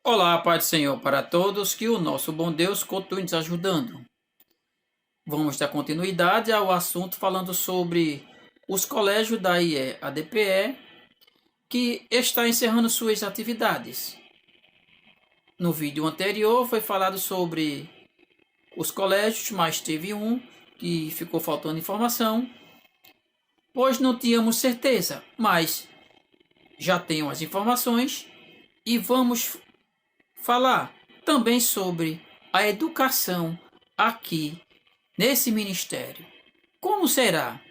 Olá, Pai do Senhor para todos, que o nosso bom Deus continue nos ajudando. Vamos dar continuidade ao assunto falando sobre os colégios da IE-ADPE, que está encerrando suas atividades. No vídeo anterior foi falado sobre os colégios, mas teve um que ficou faltando informação, pois não tínhamos certeza, mas já tenho as informações e vamos falar também sobre a educação aqui nesse ministério. Como será?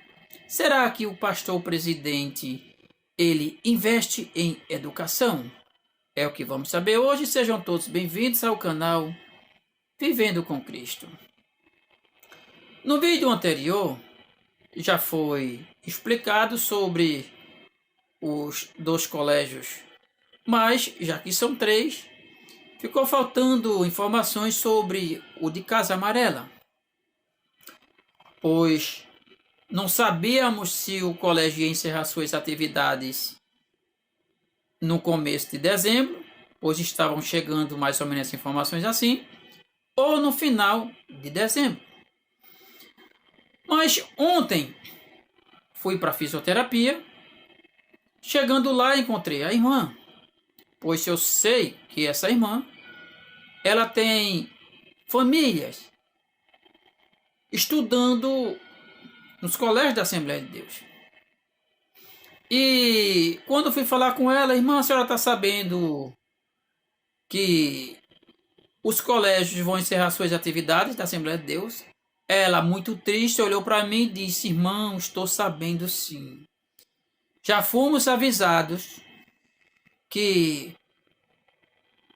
Será que o pastor presidente ele investe em educação? É o que vamos saber hoje. Sejam todos bem-vindos ao canal Vivendo com Cristo. No vídeo anterior já foi explicado sobre os dois colégios, mas já que são três, ficou faltando informações sobre o de Casa Amarela, pois não sabíamos se o colégio ia encerrar suas atividades no começo de dezembro, pois estavam chegando mais ou menos informações assim, ou no final de dezembro. Mas ontem fui para a fisioterapia, chegando lá encontrei a irmã, pois eu sei que essa irmã ela tem famílias estudando nos colégios da Assembleia de Deus. E quando fui falar com ela, irmã, a senhora está sabendo que os colégios vão encerrar suas atividades da Assembleia de Deus? Ela, muito triste, olhou para mim e disse: irmão, estou sabendo sim. Já fomos avisados que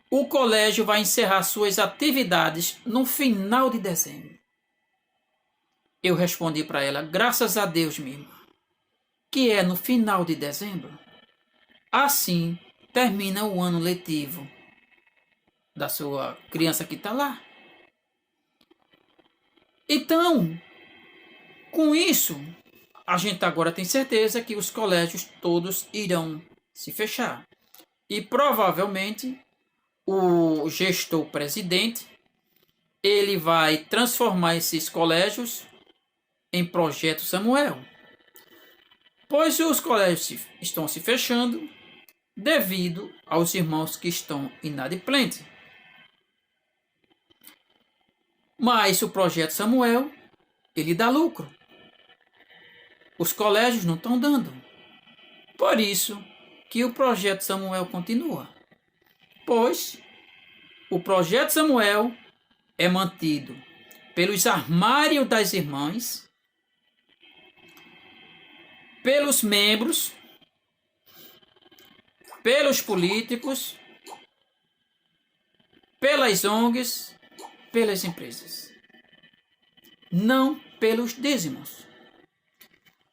o colégio vai encerrar suas atividades no final de dezembro. Eu respondi para ela: graças a Deus, minha irmã, que é no final de dezembro. Assim termina o ano letivo da sua criança que está lá. Então, com isso, a gente agora tem certeza que os colégios todos irão se fechar. E provavelmente o gestor presidente ele vai transformar esses colégios em Projeto Samuel, pois os colégios estão se fechando devido aos irmãos que estão inadimplentes. Mas o Projeto Samuel ele dá lucro. Os colégios não estão dando. Por isso que o Projeto Samuel continua. Pois o Projeto Samuel é mantido pelos armários das irmãs, pelos membros, pelos políticos, pelas ONGs, pelas empresas. Não pelos dízimos.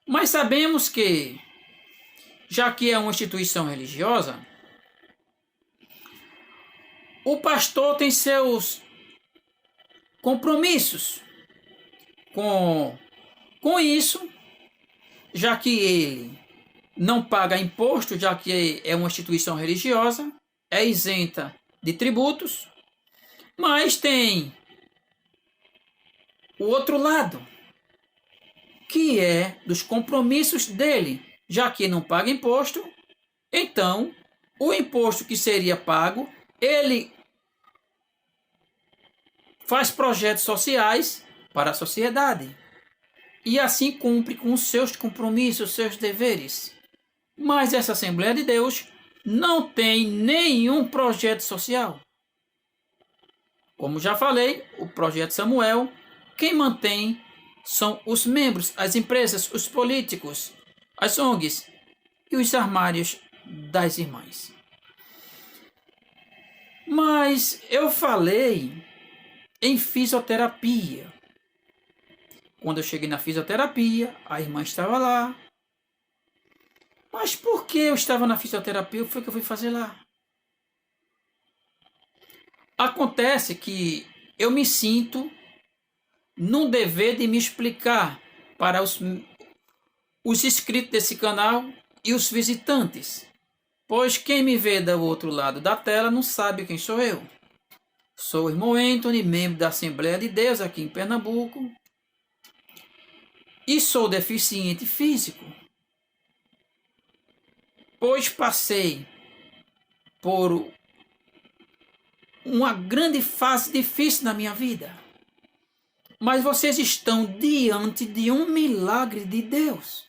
Mas sabemos que, já que é uma instituição religiosa, o pastor tem seus compromissos com isso, já que ele não paga imposto, já que é uma instituição religiosa, é isenta de tributos, mas tem o outro lado, que é dos compromissos dele, já que não paga imposto, então o imposto que seria pago, ele faz projetos sociais para a sociedade e assim cumpre com os seus compromissos, os seus deveres. Mas essa Assembleia de Deus não tem nenhum projeto social. Como já falei, o Projeto Samuel, quem mantém são os membros, as empresas, os políticos, as ONGs e os armários das irmãs. Mas eu falei em fisioterapia. Quando eu cheguei na fisioterapia, a irmã estava lá. Mas por que eu estava na fisioterapia? O que foi que eu fui fazer lá? Acontece que eu me sinto num dever de me explicar para os inscritos desse canal e os visitantes pois quem me vê do outro lado da tela não sabe quem sou eu. Sou o irmão Anthony, membro da Assembleia de Deus aqui em Pernambuco, e sou deficiente físico, pois passei por uma grande fase difícil na minha vida. Mas vocês estão diante de um milagre de Deus.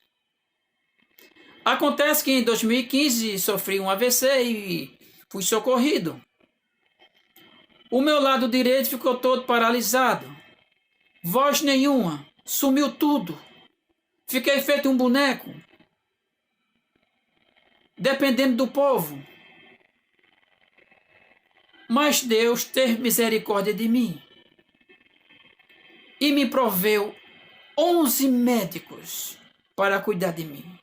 Acontece que em 2015 sofri um AVC e fui socorrido. O meu lado direito ficou todo paralisado. Voz nenhuma. Sumiu tudo. Fiquei feito um boneco. Dependendo do povo. Mas Deus teve misericórdia de mim. E me proveu 11 médicos para cuidar de mim.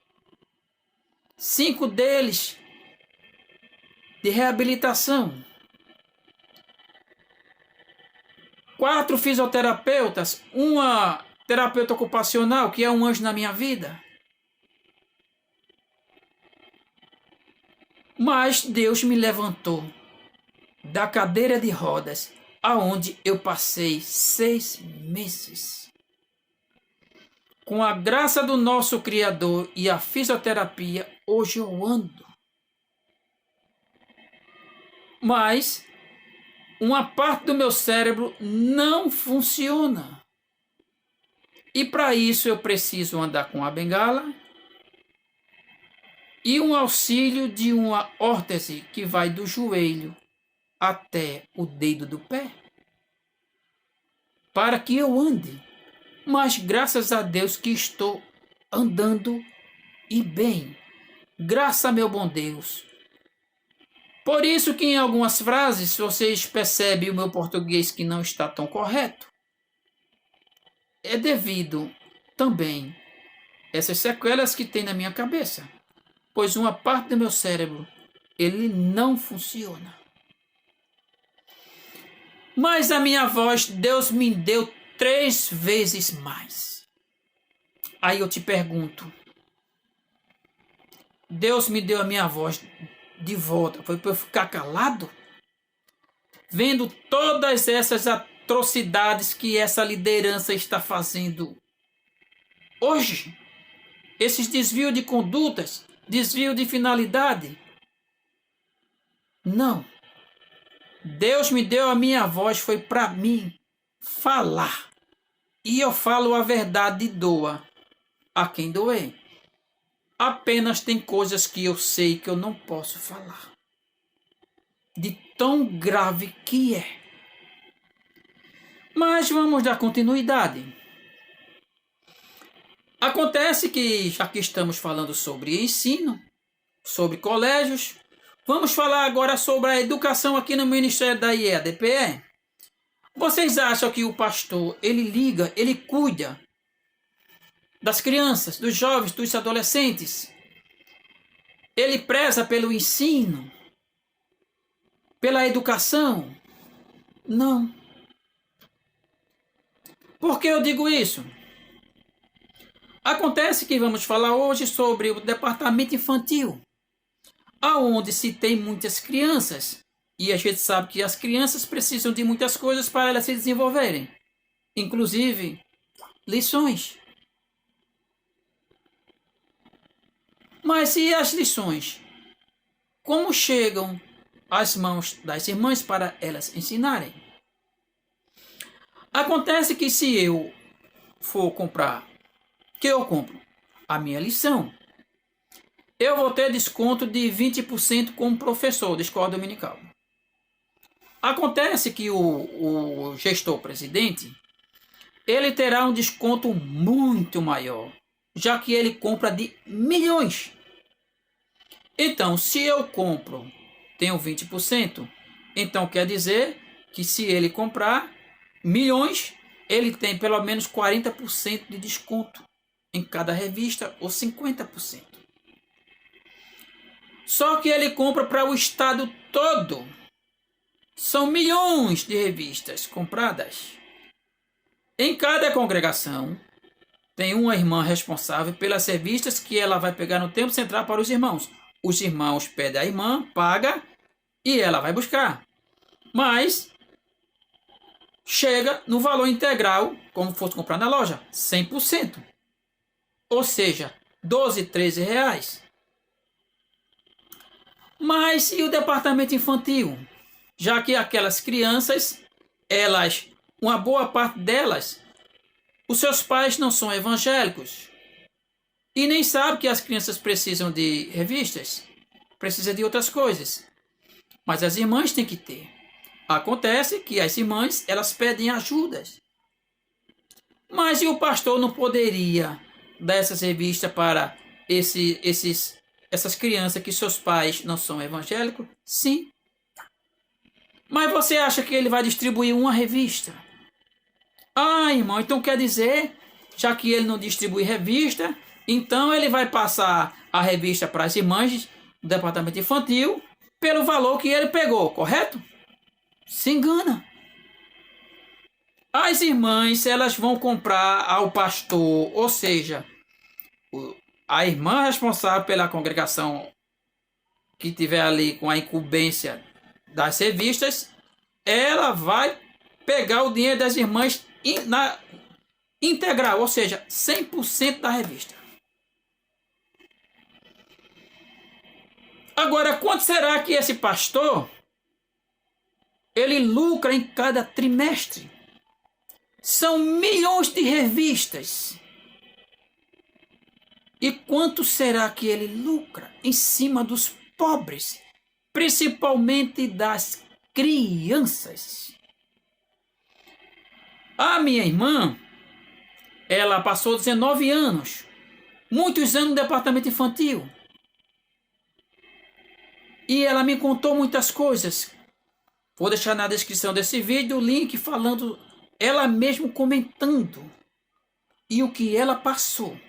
5 deles de reabilitação. 4 fisioterapeutas, uma terapeuta ocupacional, que é um anjo na minha vida. Mas Deus me levantou da cadeira de rodas, aonde eu passei 6 meses. Com a graça do nosso Criador e a fisioterapia, hoje eu ando. Mas uma parte do meu cérebro não funciona. E para isso eu preciso andar com a bengala e um auxílio de uma órtese que vai do joelho até o dedo do pé, para que eu ande. Mas graças a Deus que estou andando e bem. Graças a meu bom Deus. Por isso que em algumas frases vocês percebem o meu português que não está tão correto. É devido também essas sequelas que tem na minha cabeça, pois uma parte do meu cérebro ele não funciona. Mas a minha voz Deus me deu 3 vezes mais. Aí eu te pergunto, Deus me deu a minha voz de volta, foi para eu ficar calado? Vendo todas essas atrocidades que essa liderança está fazendo hoje, esses desvios de condutas, desvio de finalidade. Não. Deus me deu a minha voz, foi para mim falar. E eu falo a verdade e doa a quem doer. Apenas tem coisas que eu sei que eu não posso falar. De tão grave que é. Mas vamos dar continuidade. Acontece que, já que estamos falando sobre ensino, sobre colégios, vamos falar agora sobre a educação aqui no Ministério da IE-ADPE. Vocês acham que o pastor, ele liga, ele cuida das crianças, dos jovens, dos adolescentes? Ele preza pelo ensino, pela educação? Não. Por que eu digo isso? Acontece que vamos falar hoje sobre o departamento infantil, aonde se tem muitas crianças. E a gente sabe que as crianças precisam de muitas coisas para elas se desenvolverem. Inclusive, lições. Mas e as lições? Como chegam às mãos das irmãs para elas ensinarem? Acontece que se eu for comprar, que eu compro a minha lição, eu vou ter desconto de 20% como professor de escola dominical. Acontece que o gestor-presidente, ele terá um desconto muito maior, já que ele compra de milhões. Então, se eu compro, tenho 20%, então quer dizer que se ele comprar milhões, ele tem pelo menos 40% de desconto em cada revista, ou 50%. Só que ele compra para o estado todo. São milhões de revistas compradas. Em cada congregação, tem uma irmã responsável pelas revistas que ela vai pegar no tempo central para os irmãos. os irmãos pedem à irmã, paga e ela vai buscar. Mas chega no valor integral, como fosse comprar na loja, 100%. Ou seja, 12, 13 reais. Mas e o departamento infantil? Já que aquelas crianças, uma boa parte delas, os seus pais não são evangélicos e nem sabem que as crianças precisam de revistas, precisam de outras coisas. Mas as irmãs têm que ter. Acontece que as irmãs, elas pedem ajudas. Mas e o pastor não poderia dar essas revistas para essas crianças que seus pais não são evangélicos? Sim. Mas você acha que ele vai distribuir uma revista? Ah, irmão, então quer dizer, já que ele não distribui revista, então ele vai passar a revista para as irmãs do departamento infantil pelo valor que ele pegou, correto? Se engana. As irmãs, elas vão comprar ao pastor, ou seja, a irmã responsável pela congregação que tiver ali com a incumbência das revistas, ela vai pegar o dinheiro das irmãs na integral, ou seja, 100% da revista. Agora, quanto será que esse pastor ele lucra em cada trimestre? São milhões de revistas. E quanto será que ele lucra em cima dos pobres, principalmente das crianças? A minha irmã, ela passou 19 anos, muitos anos no departamento infantil. E ela me contou muitas coisas. Vou deixar na descrição desse vídeo o link falando, ela mesmo comentando, e o que ela passou.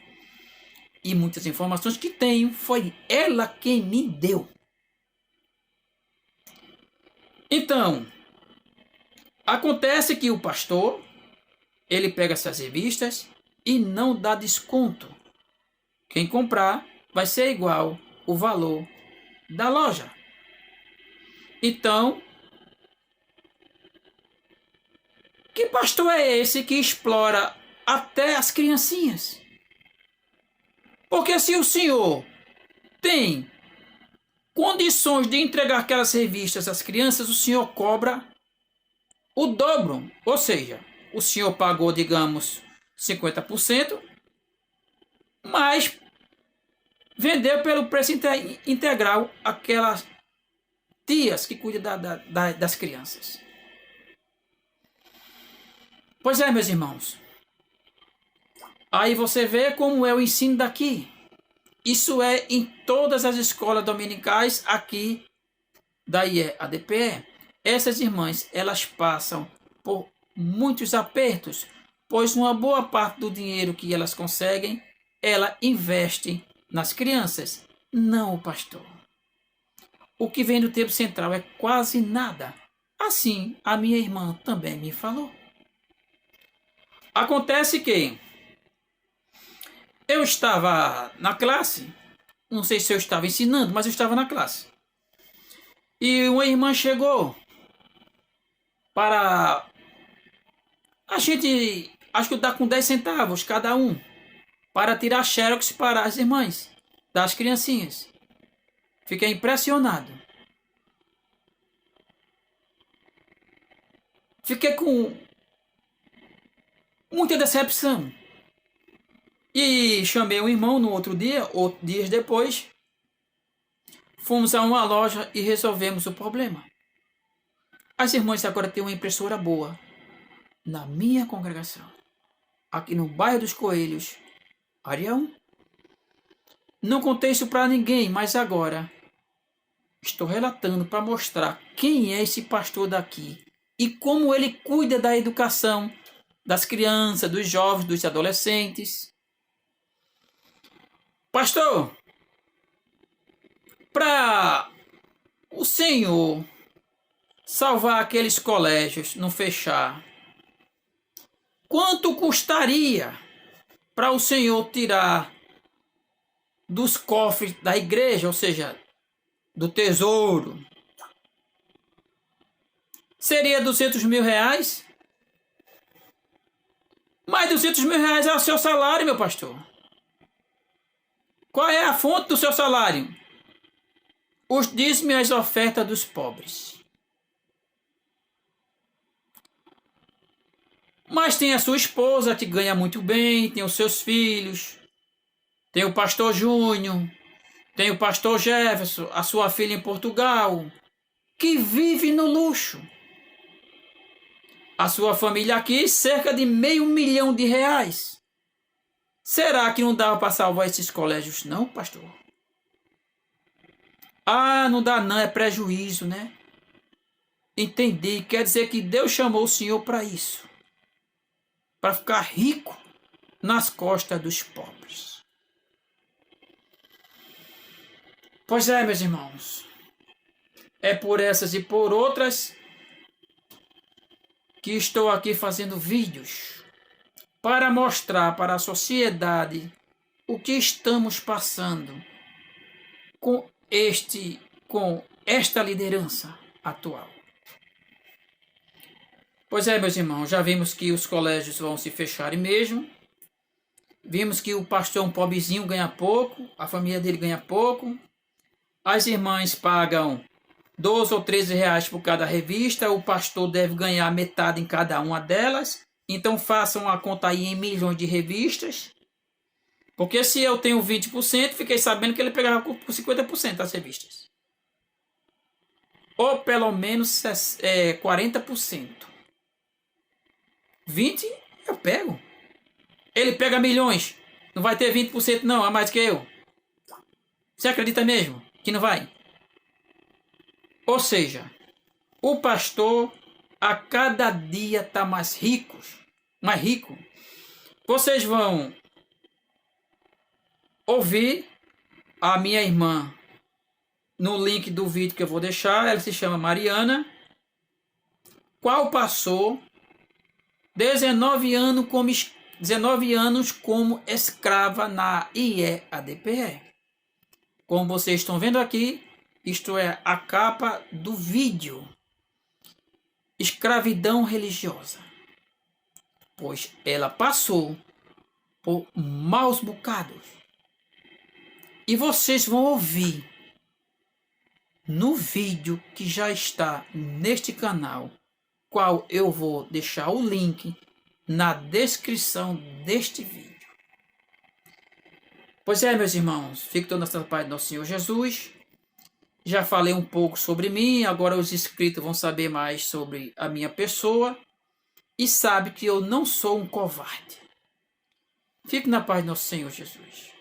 E muitas informações que tenho, foi ela quem me deu. Então, acontece que o pastor, ele pega essas revistas e não dá desconto. Quem comprar vai ser igual o valor da loja. Então, que pastor é esse que explora até as criancinhas? Porque se o senhor tem condições de entregar aquelas revistas às crianças, o senhor cobra o dobro. Ou seja, o senhor pagou, digamos, 50%, mas vendeu pelo preço integral aquelas tias que cuidam das crianças. Pois é, meus irmãos. Aí você vê como é o ensino daqui. Isso é em todas as escolas dominicais aqui da IE-ADPE. Essas irmãs, elas passam por muitos apertos, pois uma boa parte do dinheiro que elas conseguem, ela investe nas crianças, não o pastor. O que vem do tempo central é quase nada. Assim, a minha irmã também me falou. Acontece que eu estava na classe, não sei se eu estava ensinando, mas eu estava na classe. E uma irmã chegou para a gente, acho que dá com 10 centavos cada um, para tirar xerox para as irmãs, das criancinhas. Fiquei impressionado. Fiquei com muita decepção. E chamei o irmão no outro dia, ou dias depois, fomos a uma loja e resolvemos o problema. As irmãs agora têm uma impressora boa na minha congregação, aqui no bairro dos Coelhos, área 1. Não contei isso para ninguém, mas agora estou relatando para mostrar quem é esse pastor daqui e como ele cuida da educação das crianças, dos jovens, dos adolescentes. Pastor, para o senhor salvar aqueles colégios, não fechar, quanto custaria para o senhor tirar dos cofres da igreja, ou seja, do tesouro. Seria 200 mil reais? Mas 200 mil reais é o seu salário, meu pastor. Qual é a fonte do seu salário? Os dízimos e as ofertas dos pobres. Mas tem a sua esposa que ganha muito bem, tem os seus filhos, tem o pastor Júnior, tem o pastor Jefferson, a sua filha em Portugal, que vive no luxo. A sua família aqui, cerca de R$500 mil. Será que não dava para salvar esses colégios não, pastor? Ah, não dá não, é prejuízo, né? Entendi, quer dizer que Deus chamou o senhor para isso. Para ficar rico nas costas dos pobres. Pois é, meus irmãos. É por essas e por outras que estou aqui fazendo vídeos para mostrar para a sociedade o que estamos passando com esta liderança atual. Pois é, meus irmãos, já vimos que os colégios vão se fecharem mesmo. Vimos que o pastor é um pobrezinho, ganha pouco, a família dele ganha pouco. As irmãs pagam 12 ou 13 reais por cada revista, o pastor deve ganhar metade em cada uma delas. Então façam a conta aí em milhões de revistas. Porque se eu tenho 20%, fiquei sabendo que ele pegava por 50% das revistas. Ou pelo menos 40%. 20% eu pego. Ele pega milhões. Não vai ter 20% não, a mais que eu. Você acredita mesmo que não vai? Ou seja, o pastor a cada dia está mais rico. Vocês vão ouvir a minha irmã no link do vídeo que eu vou deixar. Ela se chama Mariana, qual passou 19 anos como escrava na IEADPE. Como vocês estão vendo aqui, isto é a capa do vídeo. Escravidão religiosa. Pois ela passou por maus bocados. E vocês vão ouvir no vídeo que já está neste canal, qual eu vou deixar o link na descrição deste vídeo. Pois é, meus irmãos, fique toda na paz do nosso Senhor Jesus. Já falei um pouco sobre mim, agora os inscritos vão saber mais sobre a minha pessoa e sabe que eu não sou um covarde. Fique na paz do nosso Senhor Jesus.